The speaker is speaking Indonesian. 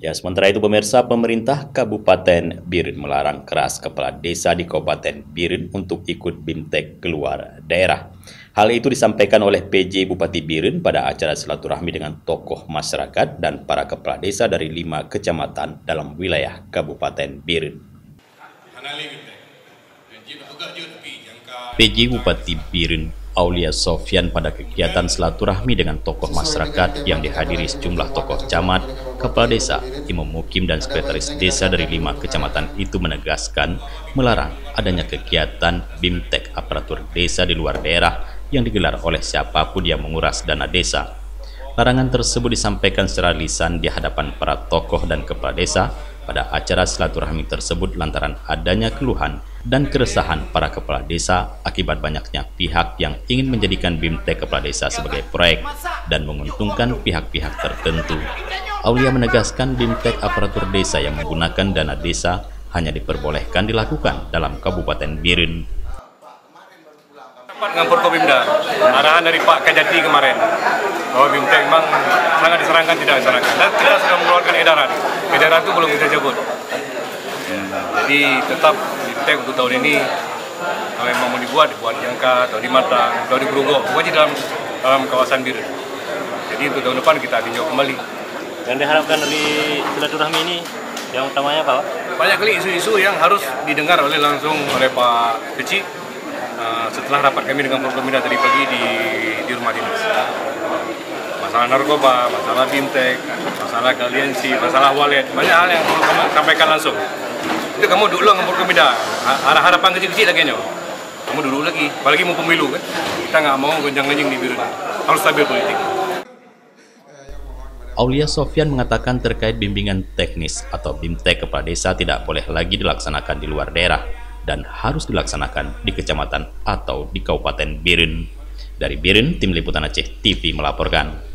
Ya, sementara itu pemirsa, pemerintah Kabupaten Biren melarang keras kepala desa di Kabupaten Biren untuk ikut BIMTEK keluar daerah. Hal itu disampaikan oleh PJ Bupati Biren pada acara silaturahmi dengan tokoh masyarakat dan para kepala desa dari 5 kecamatan dalam wilayah Kabupaten Biren. PJ Bupati Biren Aulia Sofyan pada kegiatan silaturahmi dengan tokoh masyarakat yang dihadiri sejumlah tokoh camat, kepala desa, imam mukim dan sekretaris desa dari 5 kecamatan itu menegaskan melarang adanya kegiatan BIMTEK aparatur desa di luar daerah yang digelar oleh siapapun yang menguras dana desa. Larangan tersebut disampaikan secara lisan di hadapan para tokoh dan kepala desa pada acara silaturahmi tersebut lantaran adanya keluhan dan keresahan para kepala desa akibat banyaknya pihak yang ingin menjadikan BIMTEK kepala desa sebagai proyek dan menguntungkan pihak-pihak tertentu. Aulia menegaskan BIMTEK aparatur desa yang menggunakan dana desa hanya diperbolehkan dilakukan dalam Kabupaten Biren. Dengan Forkopimda, arahan dari Pak Kajati kemarin bahwa BIMTEK memang sangat disarankan tidak disarankan, dan kita sudah mengeluarkan edaran itu belum kita cabut. Jadi tetap BIMTEK untuk tahun ini kalau memang mau dibuat di Jangka atau di Matang atau di Grogol, wajib dalam kawasan Biren. Jadi untuk tahun depan kita tinjau kembali. Yang diharapkan dari silaturahmi ini yang utamanya apa? Banyak kali isu-isu yang harus didengar langsung oleh Pak Kecik setelah rapat kami dengan Forkopimda tadi pagi di rumah dinas. Masalah narkoba, masalah BIMTEK, masalah aliansi, masalah walet, banyak hal yang perlu kamu sampaikan langsung. Itu kamu dulu dengan Forkopimda, harapan kecil-kecil lagi nyo. Kamu dulu lagi, apalagi mau pemilu kan. Kita nggak mau gonjang-ganjing di Biren, harus stabil politik. Aulia Sofyan mengatakan terkait bimbingan teknis atau BIMTEK kepala desa tidak boleh lagi dilaksanakan di luar daerah dan harus dilaksanakan di kecamatan atau di Kabupaten Biren. Dari Biren, tim liputan Aceh TV melaporkan.